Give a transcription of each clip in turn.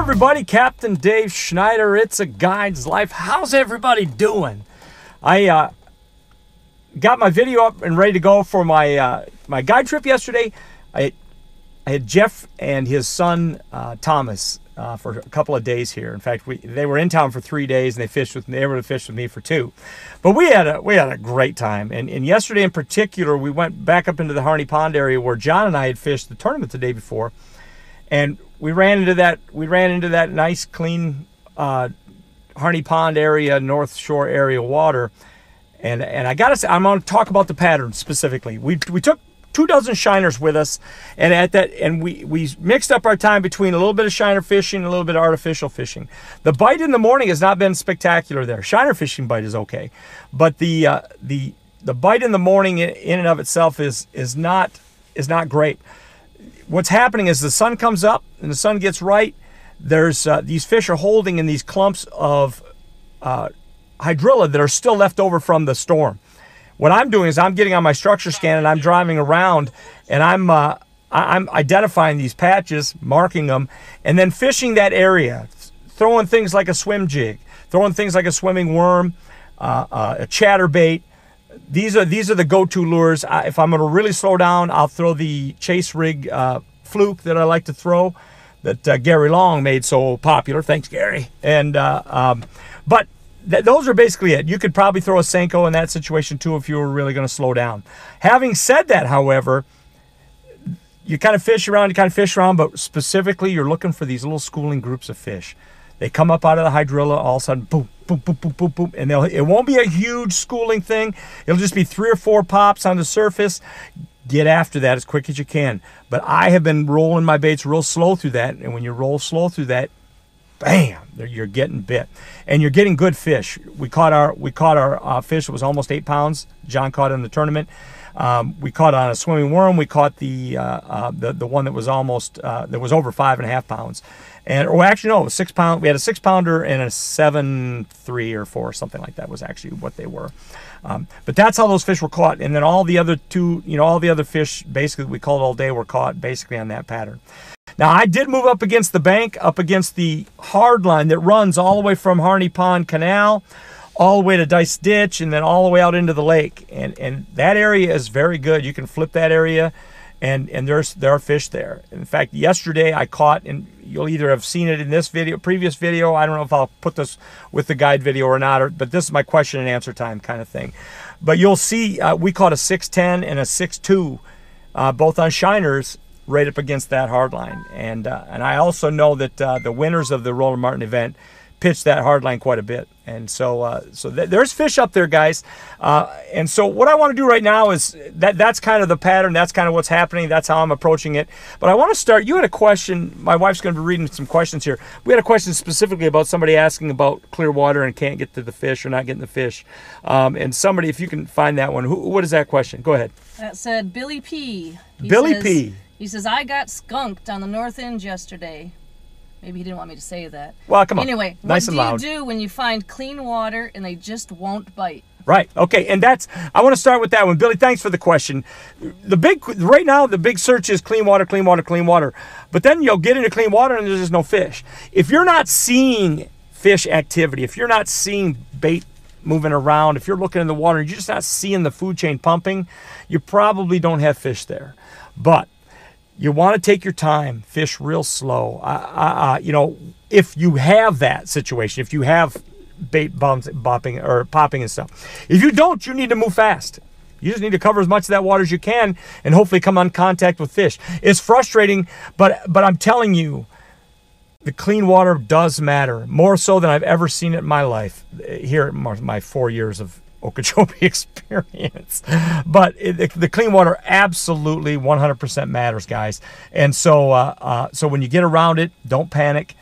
everybody, Captain Dave Schneider. It's a Guide's Life. How's everybody doing? I got my video up and ready to go for my my guide trip yesterday. I had Jeff and his son Thomas for a couple of days here. In fact, they were in town for 3 days and they fished with me. They were to fish with me for 2. But we had a great time. And yesterday in particular, we went back up into the Harney Pond area where John and I had fished the tournament the day before, and we ran into that nice clean Harney Pond area, North Shore area water. And I gotta say, I'm gonna talk about the pattern specifically. We took 2 dozen shiners with us, and we mixed up our time between a little bit of shiner fishing and a little bit of artificial fishing. The bite in the morning has not been spectacular there. Shiner fishing bite is okay, but the bite in the morning in and of itself is not great. What's happening is the sun comes up and the sun gets right. There's these fish are holding in these clumps of hydrilla that are still left over from the storm. What I'm doing is I'm getting on my structure scan and I'm driving around and I'm identifying these patches, marking them, and then fishing that area, throwing things like a swim jig, throwing things like a swimming worm, a chatterbait. These are the go-to lures. If I'm going to really slow down, I'll throw the chase rig fluke that I like to throw, that Gary Long made so popular. Thanks, Gary. And but those are basically it. You could probably throw a Senko in that situation too if you were really going to slow down. Having said that, however, you kind of fish around, but specifically you're looking for these little schooling groups of fish. They come up out of the hydrilla, all of a sudden, boom, boom, boom, boom, boom, boom, and it won't be a huge schooling thing. It'll just be 3 or 4 pops on the surface. Get after that as quick as you can. But I have been rolling my baits real slow through that, and when you roll slow through that, bam, you're getting bit, and you're getting good fish. We caught our fish that was almost 8 pounds. John caught it in the tournament. We caught on a swimming worm. We caught the one that was almost that was over 5.5 pounds, and actually no, it was 6 pound. We had a 6-pounder and a 7.3 or 4, something like that was actually what they were. But that's how those fish were caught, and then all the other all the other fish basically we caught all day were caught basically on that pattern. Now, I did move up against the bank, up against the hard line that runs all the way from Harney Pond Canal, all the way to Dice Ditch, and then all the way out into the lake. And that area is very good. You can flip that area, and there are fish there. In fact, yesterday I caught, and you'll either have seen it in this video, previous video. I don't know if I'll put this with the guide video or not, but this is my question and answer time kind of thing. But you'll see we caught a 6'10" and a 6'2", both on shiners, right up against that hard line. And I also know that the winners of the Roland Martin event pitched that hard line quite a bit. And so there's fish up there, guys. And so what I want to do right now is that's kind of the pattern. That's kind of what's happening. That's how I'm approaching it. But I want to start. You had a question. My wife's going to be reading some questions here. We had a question specifically about somebody asking about clear water and can't get to the fish or not getting the fish. And somebody, if you can find that one, what is that question? Go ahead. That said Billy P. He says, I got skunked on the north end yesterday. Maybe he didn't want me to say that. Well, come on. Anyway, nice and loud. What do you do when you find clean water and they just won't bite? Right. Okay. And I want to start with that one. Billy, thanks for the question. Right now, the big search is clean water, clean water, clean water. But then you'll get into clean water and there's just no fish. If you're not seeing fish activity, if you're not seeing bait moving around, if you're looking in the water and you're just not seeing the food chain pumping, you probably don't have fish there. But you want to take your time, fish real slow. If you have that situation, if you have bait bopping or popping and stuff. If you don't, you need to move fast. You just need to cover as much of that water as you can and hopefully come on contact with fish. It's frustrating, but I'm telling you, the clean water does matter, more so than I've ever seen it in my life, here at my 4 years of Okeechobee experience. But the clean water absolutely 100% matters, guys. And so so when you get around it, don't panic.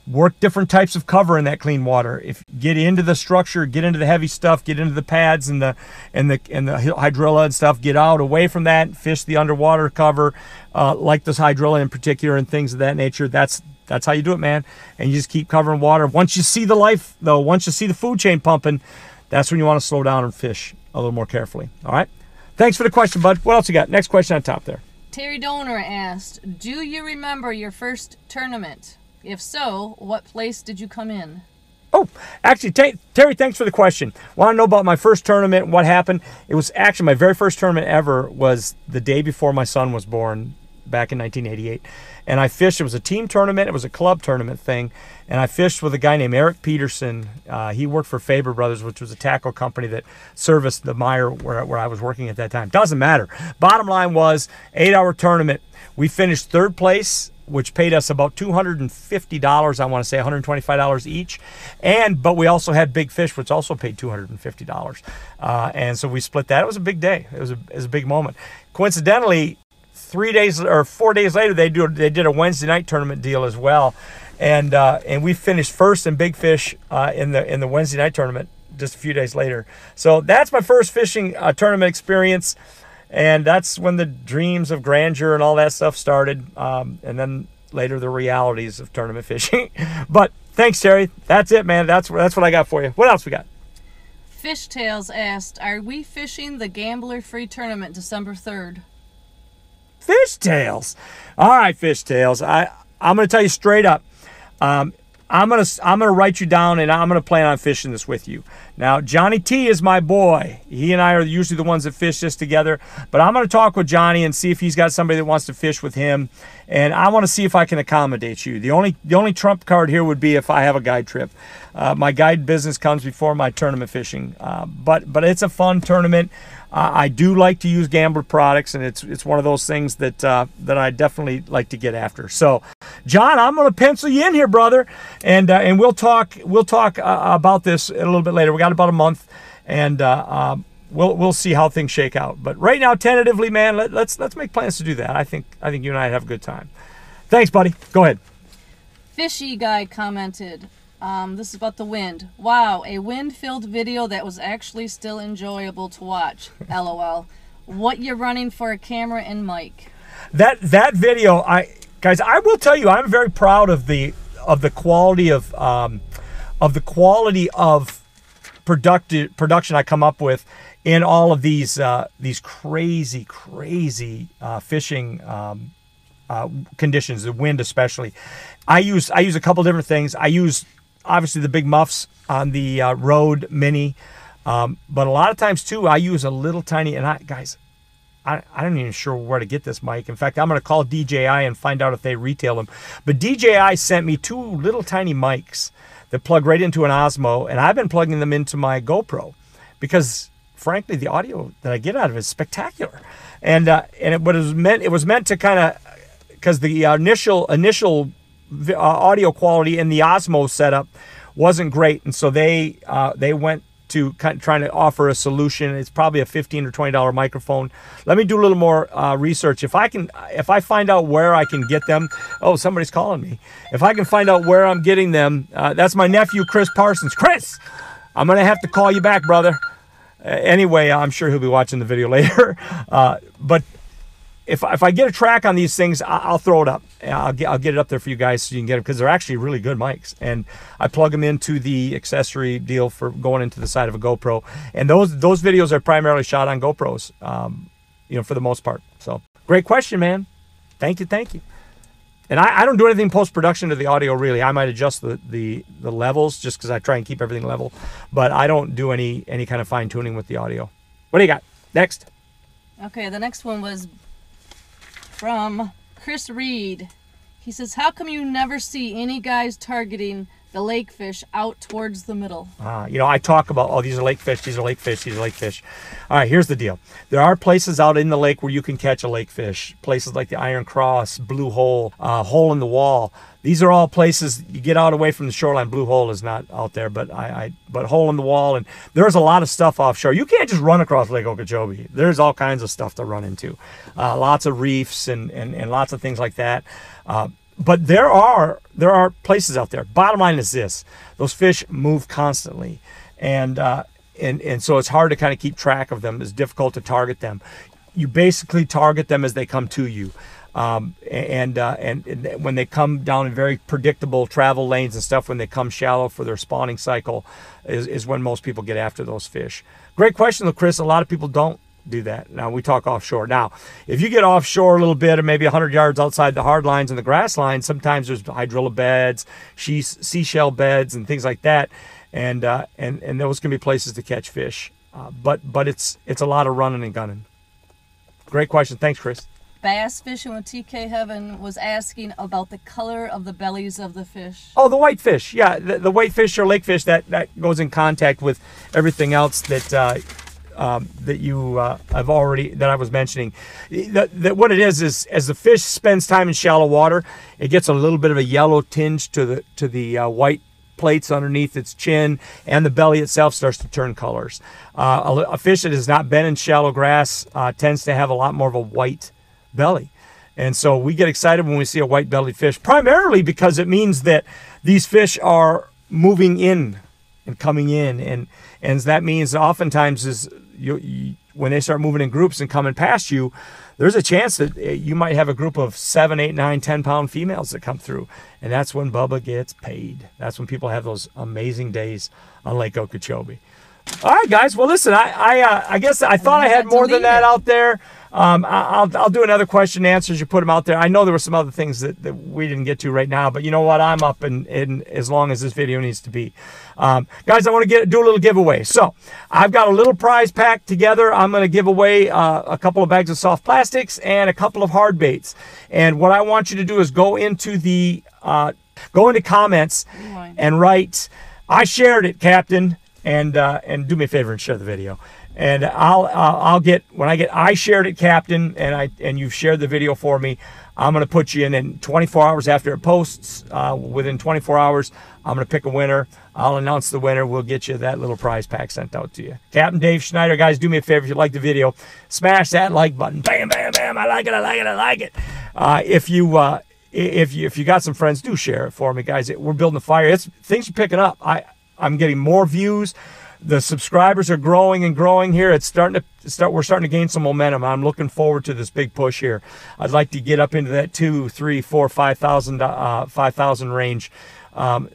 Work different types of cover in that clean water. If get into the structure, get into the heavy stuff, get into the pads and the hydrilla and stuff, get out away from that, fish the underwater cover, like this hydrilla in particular and things of that nature. That's how you do it, man. And you just keep covering water. Once you see the life, though, once you see the food chain pumping, that's when you want to slow down and fish a little more carefully. All right? Thanks for the question, bud. What else you got? Next question on top there. Terry Donor asked, do you remember your first tournament? If so, what place did you come in? Oh, actually, Terry, thanks for the question. Want to know about my first tournament and what happened? It was actually my very first tournament ever was the day before my son was born back in 1988. And I fished. It was a team tournament. It was a club tournament thing. And I fished with a guy named Eric Peterson. He worked for Faber Brothers, which was a tackle company that serviced the mire where I was working at that time. Doesn't matter. Bottom line was, 8-hour tournament. We finished third place, which paid us about $250, I want to say $125 each. But we also had big fish, which also paid $250. And so we split that. It was a big day. It was a big moment. Coincidentally, 4 days later, they did a Wednesday night tournament deal as well. And we finished first in big fish in the Wednesday night tournament just a few days later. So that's my first fishing tournament experience. And that's when the dreams of grandeur and all that stuff started. And then later the realities of tournament fishing. But thanks, Terry. That's it, man. That's what I got for you. What else we got? Fishtails asked, are we fishing the Gambler Free Tournament December 3rd? Fishtails. All right, Fishtails. I'm going to tell you straight up. I'm gonna write you down, and I'm gonna plan on fishing this with you. Now, Johnny T is my boy. He and I are usually the ones that fish this together. But I'm gonna talk with Johnny and see if he's got somebody that wants to fish with him. And I want to see if I can accommodate you. The only trump card here would be if I have a guide trip. My guide business comes before my tournament fishing. But it's a fun tournament. I do like to use Gambler products, and it's one of those things that I definitely like to get after. So, John, I'm going to pencil you in here, brother, and we'll talk about this a little bit later. We got about a month, and we'll see how things shake out. But right now, tentatively, man, let's make plans to do that. I think you and I have a good time. Thanks, buddy. Go ahead. Fishy Guy commented. This is about the wind. Wow, a wind-filled video that was actually still enjoyable to watch. LOL. What you're running for a camera and mic? That video, guys, I will tell you, I'm very proud of the quality of production I come up with in all of these crazy fishing conditions, the wind especially. I use a couple different things. I use obviously the big muffs on the Rode Mini, but a lot of times too I use a little tiny, and I'm even sure where to get this mic. In fact, I'm going to call DJI and find out if they retail them. But DJI sent me 2 little tiny mics that plug right into an Osmo, and I've been plugging them into my GoPro because frankly the audio that I get out of it is spectacular. And it was meant to kind of, because the initial audio quality in the Osmo setup wasn't great, and so they went to kind of trying to offer a solution. It's probably a $15 or $20 microphone. Let me do a little more research. If I find out where I can get them. Oh, somebody's calling me. If I can find out where I'm getting them, that's my nephew Chris Parsons. Chris, I'm gonna have to call you back, brother. Anyway, I'm sure he'll be watching the video later. But if I get a track on these things, I'll throw it up. I'll get it up there for you guys so you can get them, because they're actually really good mics. And I plug them into the accessory deal for going into the side of a GoPro. And those videos are primarily shot on GoPros, for the most part. So great question, man. Thank you. And I don't do anything post-production to the audio, really. I might adjust the levels just because I try and keep everything level. But I don't do any kind of fine-tuning with the audio. What do you got? Next. Okay, the next one was from Chris Reed. He says, how come you never see any guys targeting the lake fish out towards the middle? I talk about, these are lake fish, these are lake fish, these are lake fish. All right, here's the deal. There are places out in the lake where you can catch a lake fish. Places like the Iron Cross, Blue Hole, Hole in the Wall. These are all places you get out away from the shoreline. Blue Hole is not out there, but but Hole in the Wall, and there's a lot of stuff offshore. You can't just run across Lake Okeechobee. There's all kinds of stuff to run into. Lots of reefs and lots of things like that. But there are places out there. Bottom line is this: those fish move constantly, and so it's hard to kind of keep track of them. It's difficult to target them. You basically target them as they come to you. And when they come down in very predictable travel lanes and stuff, when they come shallow for their spawning cycle, is when most people get after those fish. Great question, though, Chris. A lot of people don't do that. Now, we talk offshore. Now, if you get offshore a little bit, or maybe 100 yards outside the hard lines and the grass lines, sometimes there's hydrilla beds, seashell beds, and things like that, and those can be places to catch fish. But it's a lot of running and gunning. Great question. Thanks, Chris. Bass Fishing with TK Heaven was asking about the color of the bellies of the fish. Oh, the white fish. Yeah, the white fish or lake fish that goes in contact with everything else that I was mentioning. What it is as the fish spends time in shallow water, it gets a little bit of a yellow tinge to the white plates underneath its chin, and the belly itself starts to turn colors. A fish that has not been in shallow grass tends to have a lot more of a white belly. And so we get excited when we see a white-bellied fish, primarily because it means that these fish are moving in and coming in. And that means oftentimes when they start moving in groups and coming past you, there's a chance that you might have a group of 7, 8, 9, 10-pound females that come through. And that's when Bubba gets paid. That's when people have those amazing days on Lake Okeechobee. All right, guys. Well, listen, I guess I thought I had more than that out there. I'll do another question and answers. You put them out there. I know there were some other things that we didn't get to right now, but you know what? I'm up in as long as this video needs to be. Guys, I want to do a little giveaway. So I've got a little prize pack together. I'm going to give away a couple of bags of soft plastics and a couple of hard baits. And what I want you to do is go into comments and write, "I shared it, Captain," and do me a favor and share the video. And I'll get, when I get "I shared it, Captain," and you've shared the video for me, I'm going to put you in 24 hours after it posts. Within 24 hours, I'm going to pick a winner. I'll announce the winner. We'll get you that little prize pack sent out to you. Captain Dave Schneider, guys, do me a favor. If you like the video, smash that like button. Bam, bam, bam. I like it. I like it. I like it. If you got some friends, do share it for me, guys. We're building a fire. Things are picking up. I'm getting more views. The subscribers are growing and growing here. We're starting to gain some momentum. I'm looking forward to this big push here. I'd like to get up into that 2, 3, 4, 5,000 range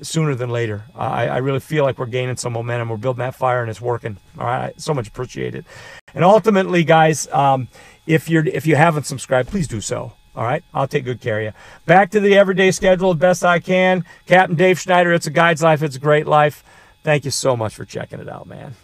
sooner than later. I really feel like we're gaining some momentum. We're building that fire and it's working. All right, so much appreciated. And ultimately, guys, if you haven't subscribed, please do so. All right, I'll take good care of you. Back to the everyday schedule as best I can. Captain Dave Schneider, it's a guide's life. It's a great life. Thank you so much for checking it out, man.